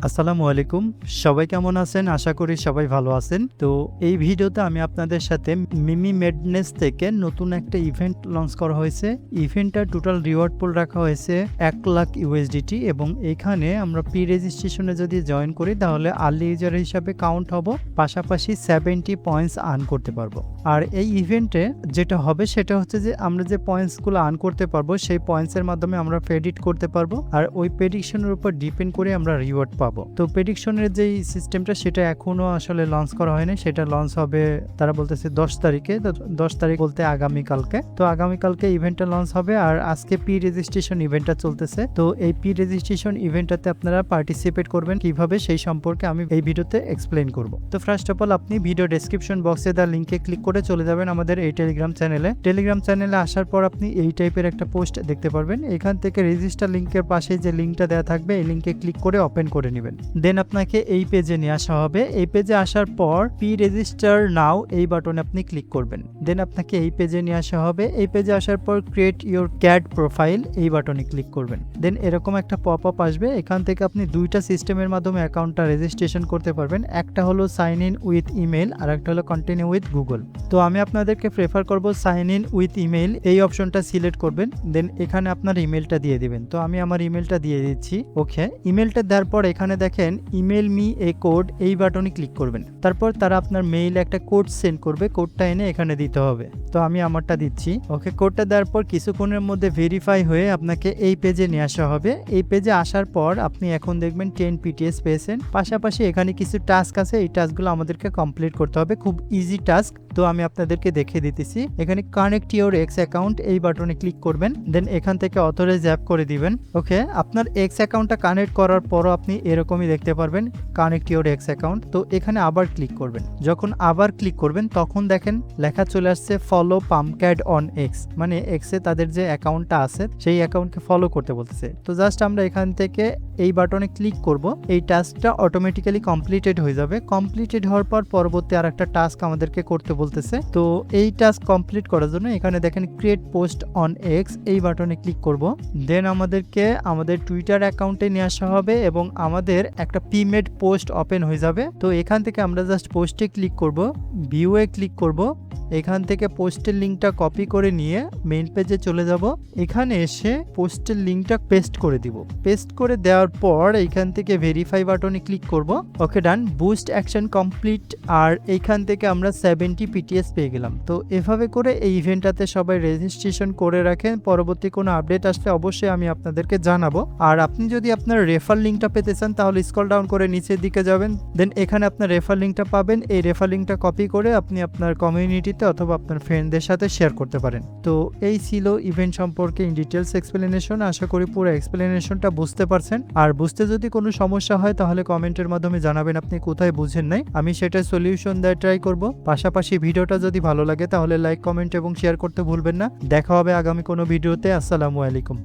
আসসালামু আলাইকুম। সবাই কেমন আছেন? আশা করি সবাই ভালো আছেন। তো এই ভিডিওতে আমি আপনাদের সাথে মিমি মেডনেস থেকে নতুন একটা ইভেন্ট লঞ্চ করা হয়েছে। ইভেন্টটার টোটাল রিওয়ার্ড পুল রাখা হয়েছে ১ লাখ ইউএসডিটি এবং এখানে আমরা প্রি রেজিস্ট্রেশনে যদি জয়েন করি তাহলে আর্লি ইউজার হিসাবে কাউন্ট হব, পাশাপাশি 70 পয়েন্টস আর্ন করতে পারবো। আর এই ইভেন্টে যেটা হবে সেটা হচ্ছে যে আমরা যে পয়েন্টসগুলো আর্ন করতে পারবো সেই পয়েন্টসের মাধ্যমে আমরা প্রেডিক্ট করতে পারবো, আর ওই প্রেডিকশনের উপর ডিপেন্ড করে আমরা রিওয়ার্ড পাবো। তো প্রেডিকশনের যেই সিস্টেমটা সেটা এখনো আসলে লঞ্চ করা হয়নি, সেটা লঞ্চ হবে তারা বলতেছে 10 তারিখে। তো 10 তারিখ বলতে আগামীকালকে। তো আগামীকালকে ইভেন্টটা লঞ্চ হবে, আর আজকে প্রি রেজিস্ট্রেশন ইভেন্টটা চলতেছে। তো এই প্রি রেজিস্ট্রেশন ইভেন্টটাতে আপনারা পার্টিসিপেট করবেন কিভাবে সেই সম্পর্কে আমি এই ভিডিওতে এক্সপ্লেইন করব। তো ফার্স্ট অফ অল আপনি ভিডিও ডেসক্রিপশন বক্সে দেওয়া লিঙ্কে ক্লিক করে চলে যাবেন আমাদের এই টেলিগ্রাম চ্যানেলে আসার পর আপনি এই টাইপের একটা পোস্ট দেখতে পারবেন। এখান থেকে রেজিস্টার লিঙ্কের পাশে যে লিঙ্কটা দেওয়া থাকবে এই লিঙ্কে ক্লিক করে ওপেন করে নেবেন। দেন আপনাকে এই পেজে নিয়ে আসা হবে। এই পেজে আসার পর প্রি রেজিস্টার নাও এই বাটনে আপনি ক্লিক করবেন। দেন আপনাকে এই পেজে নিয়ে আসা হবে। এই পেজে আসার পর ক্রিয়েট ইউর ক্যাড প্রোফাইল এই বাটনে ক্লিক করবেন। দেন এরকম একটা পপ আপ আসবে। এখান থেকে আপনি দুইটা সিস্টেমের মাধ্যমে অ্যাকাউন্টটা রেজিস্ট্রেশন করতে পারবেন। একটা হলো সাইন ইন উইথ ইমেল আর একটা হলো কন্টিনিউ উইথ গুগল। তো আমি আপনাদেরকে প্রেফার করব সাইন ইন উইথ ইমেল এই অপশনটা সিলেক্ট করবেন। দেন এখানে আপনার ইমেলটা দিয়ে দিবেন। তো আমি আমার ইমেলটা দিয়ে দিচ্ছি। ওকে, ইমেলটা দেওয়ার পর এখানে দেখেন ইমেল মি এ কোড এই বাটনে ক্লিক করবেন। তারপর তারা আপনার মেইলে একটা কোড সেন্ড করবে, কোডটা এনে এখানে দিতে হবে। তো আমি আমারটা দিচ্ছি। ওকে, কোডটা দেওয়ার পর কিছুক্ষণের মধ্যে ভেরিফাই হয়ে আপনাকে এই পেজে নিয়ে আসা হবে। এই পেজে আসার পর আপনি এখন দেখবেন 10 পিটিএস পেয়েছেন। পাশাপাশি এখানে কিছু টাস্ক আছে, এই টাস্কগুলো আমাদেরকে কমপ্লিট করতে হবে, খুব ইজি টাস্ক। তো আমি আপনাদেরকে দেখিয়ে দিতেছি। এখানে কানেক্ট ইউর এক্স অ্যাকাউন্ট এই বাটনে ক্লিক করবেন। দেন এখান থেকে অথরাইজ অ্যাপ করে দিবেন। ওকে, আপনার এক্স অ্যাকাউন্টটা কানেক্ট করার পরও আপনি এরকমই দেখতে পারবেন কানেক্ট ইউর এক্স অ্যাকাউন্ট। তো এখানে আবার ক্লিক করবেন। যখন আবার ক্লিক করবেন তখন দেখেন লেখা চলে আসছে ফলো পামক্যাড অন এক্স, মানে এক্সে তাদের যে অ্যাকাউন্টটা আছে সেই অ্যাকাউন্টকে ফলো করতে বলতেছে। তো জাস্ট আমরা এখান থেকে এই বাটনে ক্লিক করব। এই টাস্কটা অটোমেটিক্যালি কমপ্লিটেড হয়ে যাবে। কমপ্লিটেড হওয়ার পর পরবর্তী আর একটা টাস্ক আমাদেরকে করতে বলতেছে। তো এই টাস্ক কমপ্লিট করার জন্য এখানে দেখেন ক্রিয়েট পোস্ট অন এক্স এই বাটনে ক্লিক করব। দেন আমাদেরকে আমাদের টুইটার অ্যাকাউন্টে নিয়ে আসা হবে এবং আমাদের একটা প্রিমেড পোস্ট ওপেন হয়ে যাবে। তো এখান থেকে আমরা জাস্ট পোস্টে ক্লিক করব, ভিউয়ে ক্লিক করব। এখান থেকে পোস্টের লিঙ্কটা কপি করে নিয়ে মেইন পেজে চলে যাব। এখানে এসে পোস্টের লিঙ্কটা পেস্ট করে দিব। পেস্ট করে দেওয়ার পর এইখান থেকে ভেরিফাই বাটনে ক্লিক করব। ওকে, ডান, বুস্ট অ্যাকশন কমপ্লিট। আর এইখান থেকে আমরা 70 পিটিএস পেয়ে গেলাম। তো এভাবে করে এই ইভেন্টটাতে সবাই রেজিস্ট্রেশন করে রাখেন। পরবর্তী কোনো আপডেট আসলে অবশ্যই আমি আপনাদেরকে জানাবো। আর আপনি যদি আপনার রেফার লিঙ্কটা পেতে চান তাহলে স্ক্রল ডাউন করে নিচের দিকে যাবেন। দেন এখানে আপনার রেফার লিঙ্কটা পাবেন। এই রেফার লিঙ্কটা কপি করে আপনি আপনার কমিউনিটিতে অথবা আপনার ফ্রেন্ডদের সাথে শেয়ার করতে পারেন। তো এই ছিল ইভেন্ট সম্পর্কে ইন ডিটেলস এক্সপ্লেনেশন। আশা করি পুরো এক্সপ্লেনেশনটা বুঝতে পারছেন। আর বুঝতে যদি কোনো সমস্যা হয় তাহলে কমেন্টের মাধ্যমে জানাবেন আপনি কোথায় বুঝেন নাই, আমি সেটা সলিউশন দেওয়ার ট্রাই করব। পাশাপাশি ভিডিওটা যদি ভালো লাগে তাহলে লাইক, কমেন্ট এবং শেয়ার করতে ভুলবেন না। দেখা হবে আগামী কোনো ভিডিওতে। আসসালামু আলাইকুম।